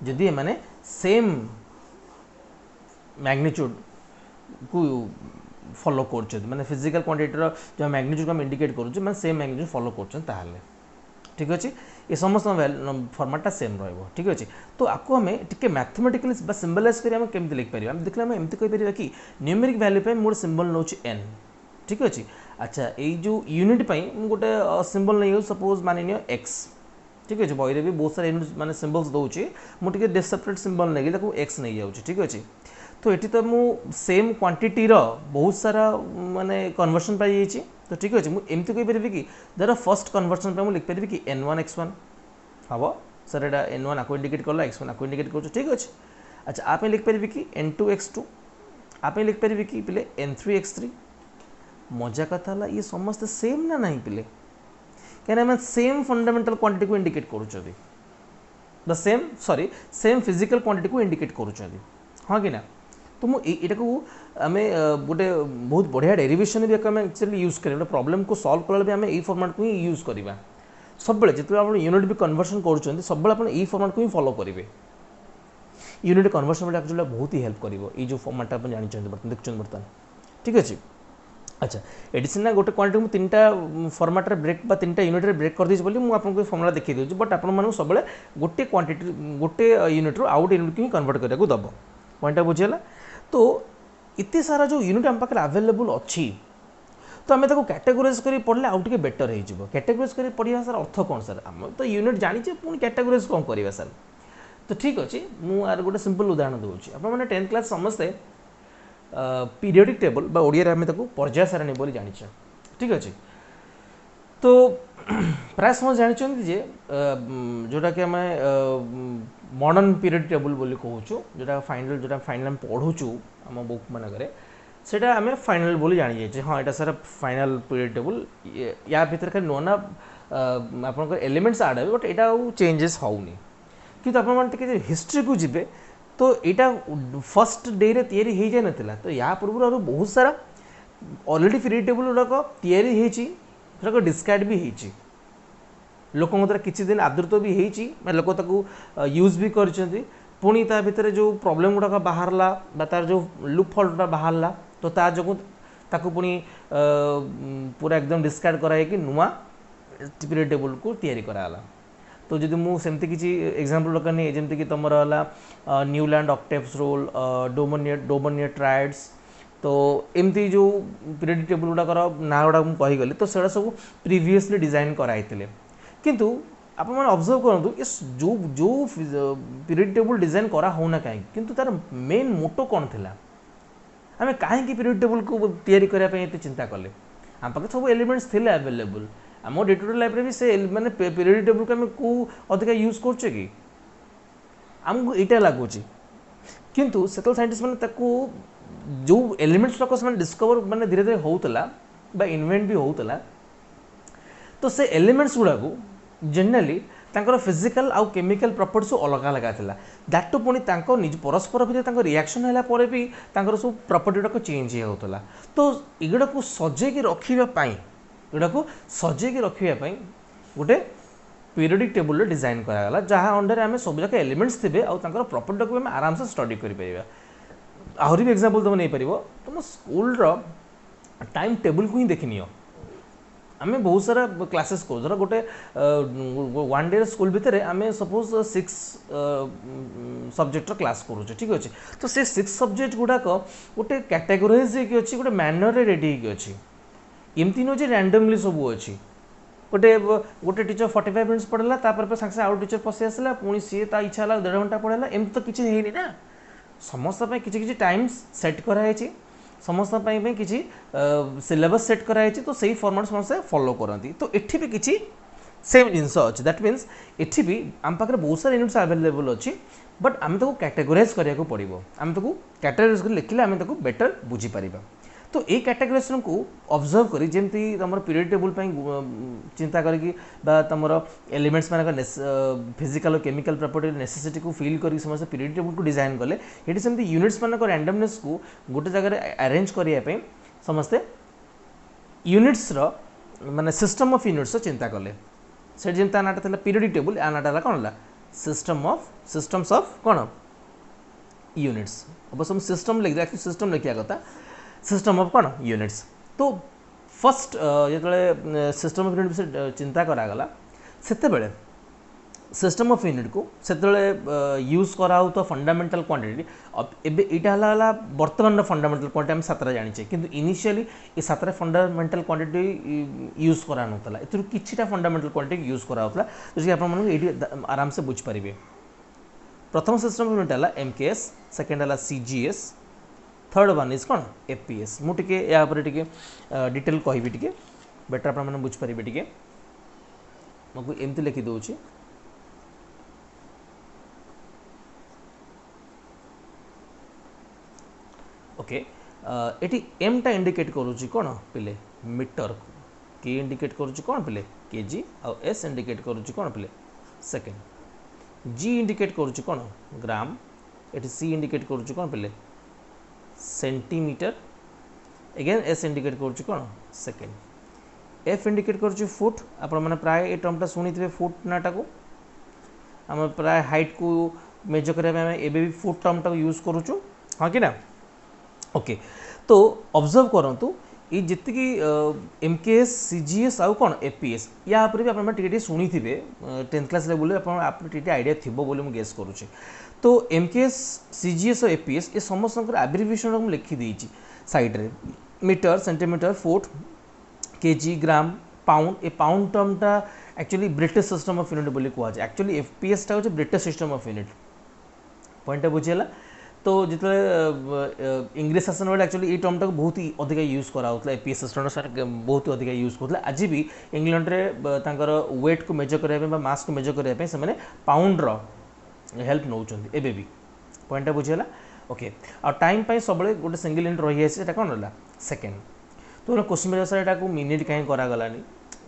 जदि एमाने सेम मैग्नीट्यूड को फॉलो कर माने फिजिकल क्वांटिटी जो मैग्नीट्यूड को हम इंडिकेट करूँ मैंने सेम मैग्नीट्यूड फॉलो कर ठीक अच्छे ये समस्त फॉर्मेटटा सेम रहा ठीक अच्छे। तो आपको आम टे मैथमेटिकली सिंबलाइज कर केमी लिखिपर आम देखिए आम एमती कहीपर कि न्यूमेरिक वैल्यू पे मोटे सिंबल नौ एन ठीक अच्छे। अच्छा ये जो यूनिट गोटे सिंबल नहीं सपोज मान नियो एक्स ठीक अच्छे बही भी बहुत सारे यूनिट माने सिंबल्स दूसरी मुझे सेपरेट सिंबल नहीं एक्स नहीं जाऊँ ठीक अच्छे। तो ये तो मु सेम क्वांटिटी बहुत सारा माने कन्वर्सन पाई तो ठीक अच्छे मुझे कहीपर कि धर फर्स्ट कन्वर्सन पे लिखिपर कि n1 x1 हम सर ये n1 आपको इंडिकेट कर x1 आपको इंडिकेट कर ठीक अच्छे। अच्छा आप लिखिपर कि n2 x2 आप लिखिपर कि पिले n3 x3। मजा कथा है ये समस्ते सेम ना नहीं पिले कहीं सेम फंडामेंटल क्वांटिटी को इंडिकेट कर सेम फिजिकल क्वांटिटी को इंडिकेट कर हाँ कि ना। तो मुझे को आम गोटे बहुत बढ़िया डेरिवेशन भी एक्चुअली यूज करें प्रॉब्लम को सॉल्व कला आम यही फॉर्मेट को ही यूज करवा सब जिते आप यूनिट भी कन्वर्सन कर सब यही फॉर्मेट को ही फॉलो करेंगे। यूनिट कन्वर्सन एक्चुअली बहुत ही हेल्प कर जो फॉर्मेट आप जानते देखते बर्तमान ठीक अच्छे। अच्छा ये सीना गोटे क्वांटिटी मुझे तीन टा फॉर्मेट ब्रेक तीन टा यूनिट ब्रेक कर देती मुझे फॉर्मुला देखी दूसरी बट आप सब गोटे क्वांटिटी गोटे यूनिट रु आउट यूनिट को ही कन्वर्ट करने दब। पॉइंट बुझीगला। तो इतने सारा जो यूनिट आम पाखे आवेलेबल अच्छी तो आम कैटेगोराइज कर पढ़ले आउ टे बेटर हो कैटेगोराइज कर पढ़ा सर अर्थ कौन सर आम तो यूनिट जानी पुणी कैटेगोराइज कौन करवा सर। तो ठीक अच्छे मुझे गोटे सिंपल उदाहरण दूसरी आपने 10th क्लास समस्ते पीरियडिक टेबल ओडिया आम पर्याय सारणी बोली जानी ठीक अच्छे। तो प्राय समस्त जानते जे जोटा कि आम मॉडर्न पीरियड टेबल बोली कहूँ जोटा फाइनल आम पढ़ुचु आम बुक मानक सेटा आम फाइनल बोली जानी जाइए हाँ यहाँ सारा फाइनल पीरियड टेबल या भीतर खाली नुआ ना आप एलिमेंट्स आड हे बट यहाँ चेंजेस होनी कि आप हिस्ट्री को जी तो यहाँ फर्स्ट डे रे तैयारी हो जाए ना तो या पूर्व बहुत सारा ऑलरेडी पीरियड टेबल गुड़ाक तैयारी डिस्कार्ड भी होती लोक द्वारा किसी दिन आदृत भी होती लोक यूज भी कर पुणी ता भितर जो प्रॉब्लम गुड़ाक बाहरला तार जो लूप होल्टा बाहरला तो ता जो ताकू पुणी पूरा एकदम डिस्कार्ड कराई कि नुआ पीरियड टेबल को तैयारी कराला। तो जब मुझे किसी एग्जांपल रखनी जमीक तुम रहा न्यूलैंड ऑक्टेव्स रूल डोमोनियर ट्रायड्स तो एमती जो पीरियड टेबल गुड़ाक ना गुड़ा कहीगली तो से सब प्रीवियसली डिजाइन कराई किंतु आप ऑब्जर्व करूँ जो जो पीरियड टेबल डिजाइन करा होना कहीं किंतु तार मेन मोटो कौन थी आम कहीं पीरियड टेबल को तैयारी करने चिंता कले आम पाखे सब एलिमेंट्स थे अवेलेबल आम डे टू डे लाइफ भी से माने पीरियड टेबल को आम को अधिका यूज कर कि आमको यहाँ लगुच किंतु सेतल साइंटिस्ट मैंने जो एलिमेंट्स से डिस्कवर माने धीरे धीरे होता इन्वेंट भी होता तो से एलिमेंट्स गुड़ा को जनरली फिजिकल आउ केमिकल प्रॉपर्टीज अलग अलग था दैट टू पुणी निज परस्पर भितर रिएक्शन है भी सब प्रॉपर्टी गुड़ाक चेंज होता तो युड़ा को सजेक रखापी युड़ा को सजेक रखापी गोटे पीरियडिक टेबुल डिजाइन करागला जहाँ अंडर आम सब जाक एलिमेंट्स थे आर प्रॉपर्टी को आम आराम से स्टडी कर आहरी भी एग्जांपल तुम नहीं पार तुम स्कूल टाइम टेबुल को ही देखी नियो आम बहुत सारा क्लासेस को धर गोटे वन डे स्कूल भितर आम सपोज 6 सब्जेक्टर क्लास करुचे ठीक अच्छे तो से 6 सब्जेक्ट गुड़ाक गोटे कैटेगोराइज अच्छी गोटे मैनर रेडी अच्छी एमती नुह रैंडमली सब अच्छी गोटे गोटे टीचर 45 मिनट्स पढ़ेला तापर साଙ୍ଗे आउ टीचर पशि आसला पुणी सी इच्छा है 1.5 घंटा पढ़ेला एमती तो किसी है ना समस्त किसी टाइम सेट कराई समस्त किसी सिलेबस सेट कराई तो सही फॉर्मेट समस्त फॉलो करती तो एठी भी किसी सेम जिनस अच्छे दैट मीन्स एठी भी आम पाखे बहुत सारे यूनिट्स अवेलेबल अच्छी बट आम ताको कैटेगोराइज कराया पड़ो आम ताको कैटेगोराइज कर लिखिले आम ताको बेटर बुझीपर तो ये कैटेगोराइजेशन को ऑब्जर्व करी जेमती तुम पीरियड टेबुल चिंता करके तुम एलिमेंट्स मान फिजिकल और केमिकल प्रॉपर्टी नेसेसिटी को फील कर समस्त पीरियड टेबुल को डिजाइन कले ये सेमती यूनिट्स मान रैंडमनेस को गोटे जगह अरेंज करने समस्ते यूनिट्स माने सिस्टम ऑफ यूनिट्स चिंता कले से जमी आनाटा था पीरियडिक टेबुल आनाटा कौन है सिस्टम्स ऑफ कौन यूनिट्स अब सब सिस्टम लिख दिया सिस्टम लिखा कथा सिस्टम ऑफ कौन यूनिट्स तो फर्स्ट जो सिस्टम ऑफ यूनिट विषय चिंता करागला से सिस्टम ऑफ यूनिट को से यूज करा तो फंडामेंटल क्वांटिटी एबे इटा बर्तमान फंडामेंटल क्वांटिटी हम सातटा जानिछे किंतु इनिशियली ये सातटा फंडामेंटल क्वांटिटी यूज करा नथला एथुर किछिटा फंडामेंटल क्वांटिटी यूज करा होतला जे आपन मन एडी आराम से बुझ परिबे प्रथम सिस्टम ऑफ यूनिट हला एमकेएस सेकंड हला सीजीएस थर्ड वन इज कौन एपीएस मुझे या डिटेल कहबी टे बेटर आप बुझीपारे टे मुझे एमती लिखिदे ओके ये एम टा इंडिकेट करुच्ची कौन पिले मीटर के इंडिकेट करुच्ची कौन पिले केजी और एस इंडिकेट करुच्ची कौन पिले सेकेंड जी इंडिकेट करुच्ची कौन ग्राम ये सी इंडिकेट करुच्ची कौन पिले सेंटीमीटर अगेन एस इंडिकेट करुच्ची कौन सेकेंड एफ इंडिकेट करुच्ची फुट आपण मैंने प्राय ये टर्मटा शुणी फुट नाटा को आम प्राय हाइट को मेजर करने भी फुट टर्मटा यूज करुचु हाँ कि ना ओके तो ऑब्जर्व करंतु ये जितकी एमकेएस सीजीएस आउ कौन एपीएस या पर भी आप शुणी थे 10th क्लास लेवल आप आइडिया थी बोली मुझे गेस करुचे तो एमकेएस सीजीएस और एपीएस ये समस्त एब्रिविएशन मुझे लिखिदी साइड्रे metre centimetre foot KG gram pound ये पाउंड टर्मटा actually British system of unit बोली कहुए एक्चुअली एफपीएस टा हो British system of unit point बुझीगला तो जो इंग्लिश शासन बेले एक्चुअली ये टर्मटा को बहुत ही अधिक यूज कराला एपीएस सिस्टम बहुत ही अधिक यूज करते आज भी इंग्लैंड में वेट को मेजर करने मास को मेजर करने से पाउंड्र हेल्प नौ एबे भी पॉइंट बुझीगला ओके आ टाइम सब गोटे सिंगल यूनिट रही है कौन रहा सेकेंड तो क्वेश्चन पेपर सर यहाँ मिनिट कहीं करागलानी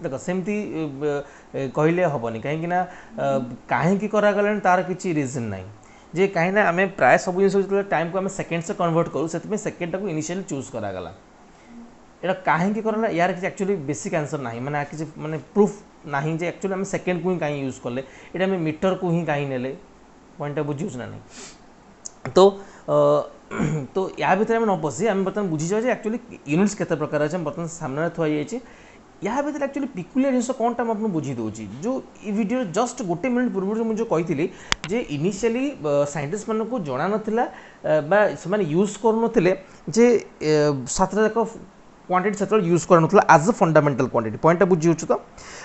देख सेमती कहले हेनी कहीं कहीं करागलानी तार किसी रीजन ना जे कहीं ना आम प्राय सब जिन टाइम को आम सेकेंड से कन्वर्ट करूँ से सेकेंड टाक इनिशियली चूज करागला यहाँ कहीं कराला यार किसी एक्चुअली बेसिक आंसर ना मैंने किसी माने प्रूफ ना जे एक्चुअली आम सेकेंड को ही कहीं यूज कले ये आम मीटर को ही कहीं ने पॉइंट बुझे ना नहीं तो या भर आम न पशि आम बर्तमान बुझी जाए एक्चुअली यूनिट्स केते प्रकार अच्छे बर्तमान सामने थुआ जाइए या भर एक्चुअली पिकुलियर जिन कौन टाइम आपको बुझी दूसरी जो ये वीडियो जस्ट गोटे मिनट पूर्व मुझे कही जे इनिशियली साइंटिस्ट मान को जना ना से यूज करुले जे सातटा जाक क्वांटिटी से यूज कर as a fundamental quantity point बुझी तो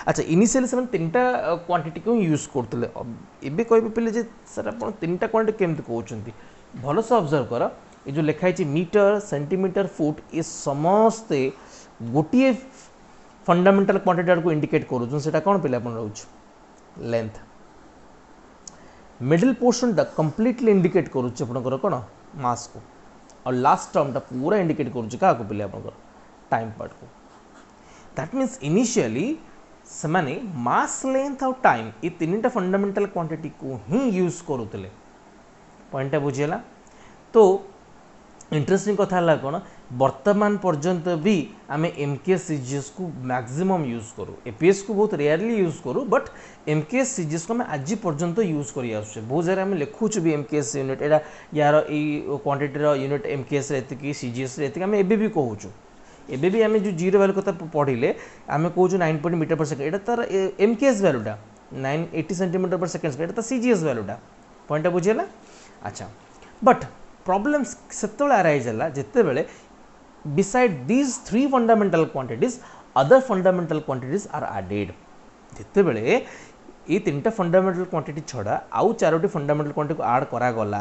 अच्छा इनिशियली से 3टा क्वांटिटी को यूज करते एबे कह पे सर आप 3टा क्वांटिटी केमती कहते भल से ऑब्जर्व कर ये जो लिखाई मीटर सेंटीमीटर फुट ये समस्ते गोटे फंडामेंटल क्वांटिटी को इंडिकेट करूँ कौन पे रोच length middle portion completely indicate करूँ कौन मास को और लास्ट टर्मटा पूरा इंडिकेट करूँ क्या पे आप टाइम पार्ट को दैट मीन्स इनिशियली से माने मास लेंथ और टाइम ये 3टा फंडामेंटल क्वांटिटी को ही यूज करुले पॉइंट बुझीगला तो इंटरेस्टिंग कथा कौन वर्तमान पर्यंत भी आम एमकेएस सीजीएस को मैक्सिमम यूज करूँ एपीएस को बहुत रेयरली यूज करूँ बट एमकेएस सीजीएस को आम आज पर्यंत यूज कर आसुचे बहुत जगह आम लिखुचु भी एमकेएस यूनिट एटा यार क्वांटिटी यूनिट एमकेएस एति सीजीएस एति आम एबे भी कहूँ एबे भी आम जो जीरो वैल्यू कथा पढ़िले आम कहूँ 9 मीटर पर सेकेंड एटा तार एमकेएस वैल्यूटा 980 सेंटीमीटर पर सेकेंड एटा सीजीएस वैल्यूटा पॉइंट बुझेगा अच्छा बट प्रॉब्लम से अराइज है जिते बड़े beside these three fundamental quantities other fundamental quantities are added जिते बड़े ये तीनटा फंडामेंटल क्वांटिटी छड़ा आउ चारोटी फंडामेंटल क्वांटिटी को ऐड करा गला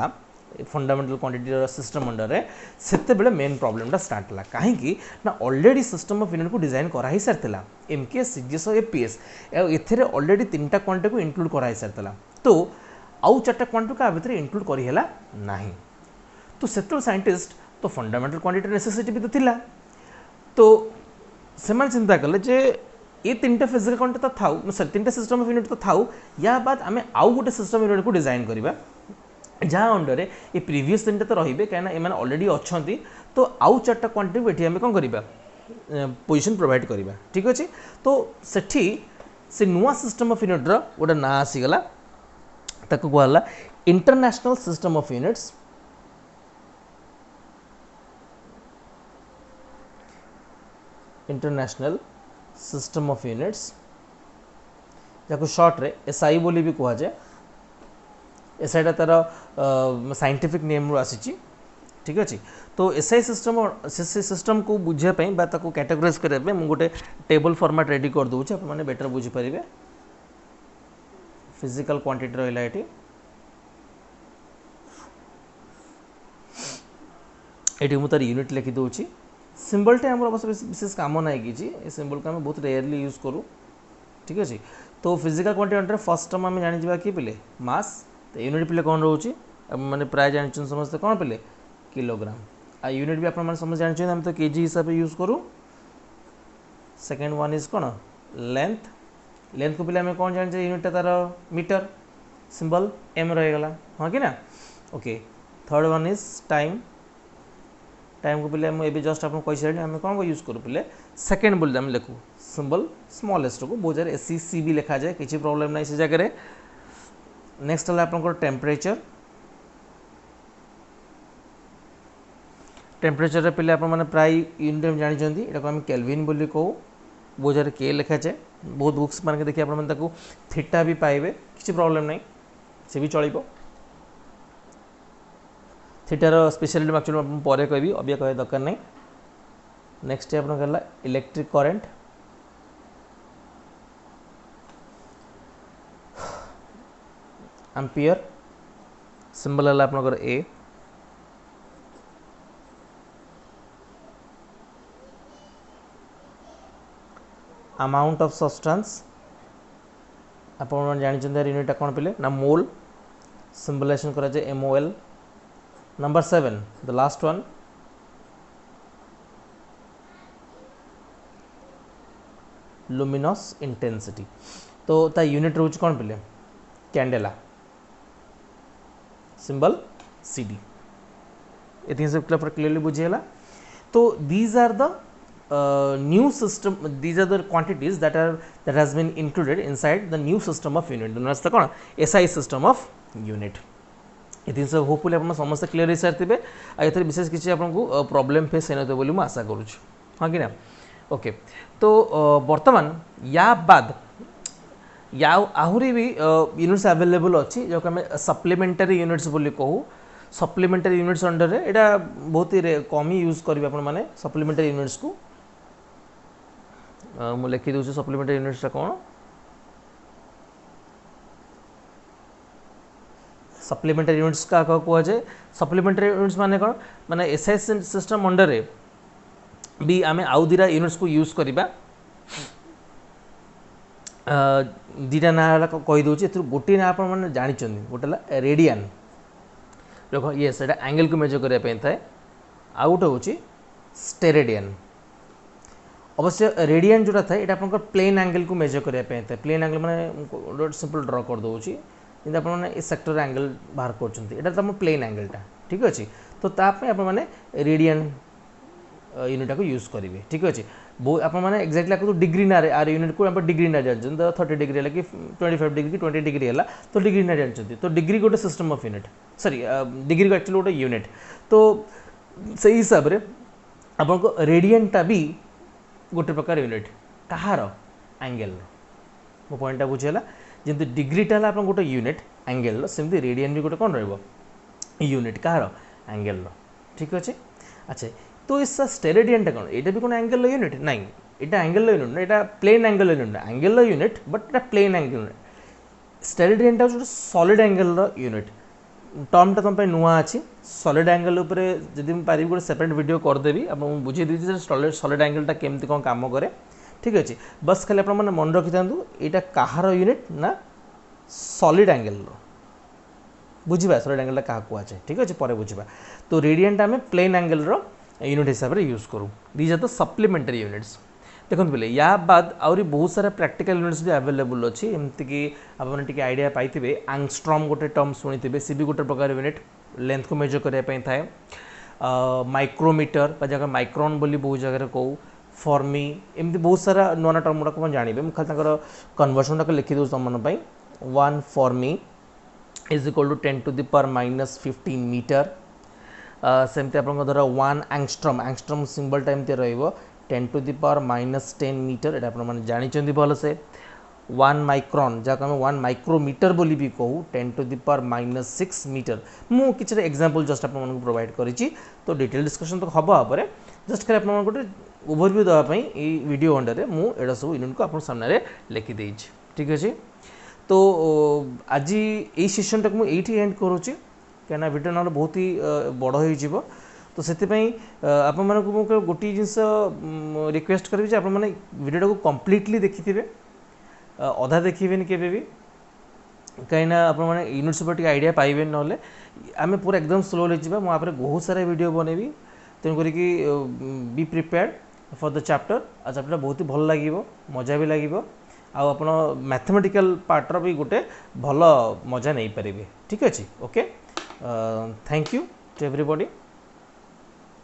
फंडामेंटल क्वांटिटी सिस्टम अंडर रे सेते बेले मेन प्रॉब्लमटा स्टार्ट होला काहे कि ना ऑलरेडी सिस्टम ऑफ यूनिट को डिजाइन करा ही सरतला एमकेएस सीजीएस और एपीएस एथरे ऑलरेडी तीनटा क्वांटिटी को इंक्लूड करा ही सरतला तो आउ चारटा क्वांटिटी का भीतर इंक्लूड करी हैला नाही तो सेतल साइंटिस्ट तो फंडामेंटल क्वांटिटी नेसेसिटी भी तो थिला तो से चिंता कले जे ये तीनटा फिजिकल क्वांटिटी तो थाउ सॉरी तीनटा सिस्टम ऑफ यूनिट तो थाउ या बाद आम आउ गोटे सिस्टम यूनिट को डिजाइन करबा जहाँ अंडर ये प्रीवियस तीनटा तो रहिबे काना एमान ऑलरेडी अछंती तो आउ चारटा क्वांटिटी बेठी आम कोन करबा पोजीशन प्रोवाइड करबा ठीक अछि तो सेठी से नुआ सिस्टम ऑफ यूनिट रो गोटे ना आसी गला ताको कहला international system of units international system of units जाको शॉर्ट रे एसआई बोली भी कहा जाए एसआईटा तार साइंटिफिक नेम रो आसी ठीक अच्छे तो एसआई सिस्टम को बुझापी कैटेगोराइज करने मुझे गोटे टेबल फॉर्मेट रेडी कर दूचे आप मैंने बेटर बुझीपारे फिजिकल क्वांटिटी रहा ये ये मुझे तार यूनिट लिखी दूची सिंबलटे आम अवश्य विशेष काम ना कि सिंबल को आम बहुत रेयरली यूज करूँ ठीक अच्छे तो physical quantity under first term आम जाना कि पिले मास तो यूनिट पिले कौन रोचे मैंने प्राय जान समस्ते कौन पिले किलोग्राम आ यूनिट भी आप समझ जानते हैं तो केजी हिसाब से यूज करूँ सेकेंड वन इज कौन लेंथ लेंथ को पिले आम कौन जाने यूनिटा तार मीटर सिंबल एम रहीगला हाँ कि ना okay third one is time time को पिले मुझे जस्ट आपको कही सारे आम कौन को यूज करूँ पिले सेकेंड बोल आम लिखू सिंबल स्मॉलेस्ट को बहुत जगह एससी भी लिखा जाए किसी प्रॉब्लम ना से जगह नेक्स्ट है आप टेम्परेचर टेम्परेचर पिले आप प्राय यूनिट जानते यहाँ आम केल्विन बोली कहू बहुत जगह के लिखा जाए बहुत बुक्स मान देखिए आप थीटा भी पाइबे किसी प्रॉब्लम नहीं से भी चलो थीटार स्पेशलिटी एक्चुअली पर कहबी अभी कह दरकार नहीं नेक्स्ट आप इलेक्ट्रिक करेंट एम्पियर सिंबल है आपनकर ए अमाउंट ऑफ सब्सटेंस आप जानते यूनिटा कौन पिले ना मोल सिंबलाइजेशन करा जाए MOL number 7 the last one luminous intensity तो ता यूनिट रोज कौन पिले कैंडेला सिंबल CD ये सब क्लियरली बुझीगला तो these are the new system these are the quantities that has been included inside the new system of unit known as the कौन SI system of unit ये सब होपफुली आप समस्त क्लियर हो सारी ये विशेष किसी आपको प्रॉब्लम फेस होते बोली मुझे आशा करुँ हाँ कि ना ओके तो वर्तमान या बाद या आहरी भी यूनिट्स अवेलेबल अच्छी जो आम सप्लीमेंटरी यूनिट्स बोली कहू सप्लीमेंटरी यूनिट्स अंडर यहाँ बहुत ही कम ही यूज करेंगे आपने सप्लीमेंटरी यूनिट्स को मुझे लिखी दूसरी सप्लीमेंटरी यूनिट्स कौन सप्लीमेंटरी यूनिट्स का कह जाए सप्लीमेंटरी यूनिट्स माने कौन माने एसआई सिस्टम अंडर भी आम आउ दीटा यूनिट्स को यूज करवा दीटा ना कहीदे गोटे ना आप जानते गोटे रेडियन देख ये एंगल को मेजर करने थाए आउ गोटे हूँ स्टेरेडियन अवश्य रेडियन जोटा था यहाँ आप प्लेन एंगल को मेजर करने था प्लेन एंगल मैंने सिंपल ड्र कर दूसरी जमी आप सेक्टर एंगल बाहर कर प्लेन एंगलटा ठीक अच्छे तो ताप आपने रेडियन यूनिट को यूज करेंगे ठीक अच्छे आप एक्जाक्टली डिग्री ना आर यूनिट को डिग्री ना जानते तो 30 डिग्री है कि 25 डिग्री कि 20 डिग्री है तो डिग्री ना जानते तो डिग्री गोटे system of unit sorry degree को एक्चुअली गोटे यूनिट तो से हिसाब से आपको रेडियनटा भी गोटे प्रकार यूनिट कहार एंगल मो पॉइंटा बुझीगला जमी डिग्रीटा है आप गोटे यूनिट एंगल सेमती रेडियन भी गोटे कौन यूनिट कहार एंगल ठीक अच्छे अच्छा तो इस स्टेरेडियनटा कौन यहाँ भी कौन एंगल यूनिट ना यहाँ एंगल यूनिट ना यहाँ plane angle unit angle unit but यहाँ प्लेन एंगल यूनिट स्टेरेडियनटा जो सॉलिड एंगल यूनिट टर्मटा तुम नुआ अच्छी सॉलिड एंगल उपरे जदि पारि गोटे सेपरेट वीडियो करदेवी आप बुझे दी सॉलिड एंगलटा केमती कौन काम करे ठीक अच्छे बस खाली आप मन रखी था यहाँ कहार यूनिट ना सॉलिड एंगल बुझा सॉलिड एंगल क्या कहुए ठीक अच्छे पर बुझा तो रेडियनटा आम प्लेन एंगल यूनिट हिसाब से यूज करूँ these are the supplementary units देखते पे या बाद आहरी बहुत सारा प्रैक्टिकल यूनिट्स भी अवेलेबल अच्छी एमतीक आपने आइडिया पाइबे आंगस्ट्रॉम गोटे टर्म शुणी सी भी गोटे प्रकार यूनिट लेंथ को मेजर करने थाए माइक्रोमीटर जगह माइक्रोन बोली बहुत जगह कहूँ फॉर्मी एमती बहुत सारा नुआ टर्म गुड़ाक जानवे मुझे खाली कन्वर्सन टाक लिखी दूँ तुम 1 fermi is equal to 10 to the power minus 15 metre सेमती आप धर 1 एंगस्ट्रॉम एंगस्ट्रॉम सिंबलटा एमती रही 10 to the power minus 10 metre ये आप जानते भलसे 1 माइक्रोन जहाँ आम 1 माइक्रोमीटर बोली भी कहूँ 10 to the power minus 6 metre मु किसी एग्जांपल जस्ट आप प्रोवाइड करी तो डिटेल डिस्कशन तो हम आप जस्ट खाली आप गोटे ओवरव्यू देवाई ये वीडियो अंडर मुझा सब यूनिट को आप सामने लिखिदे ठीक अच्छे तो आज यही सेसनटा को मुझे एंड करुँची कहीं वीडियो ना बहुत ही बड़ हो तो से आप गोटे जिनस रिक्वेस्ट करी आप वीडियो को कम्प्लीटली देखी थे अधा देखिए केवे भी कहीं आप यूनिट सब आइडिया पाइबे ना आम पूरा एकदम स्लोली जावा मुझे बहुत सारा वीडियो बनैबी तेणुक be prepared for the chapter आ चैप्टर बहुत ही भल लगे मजा भी लगे आप मैथमेटिकल पार्टर भी गोटे भल मजा नहीं पारे ठीक अच्छे okay thank you to everybody.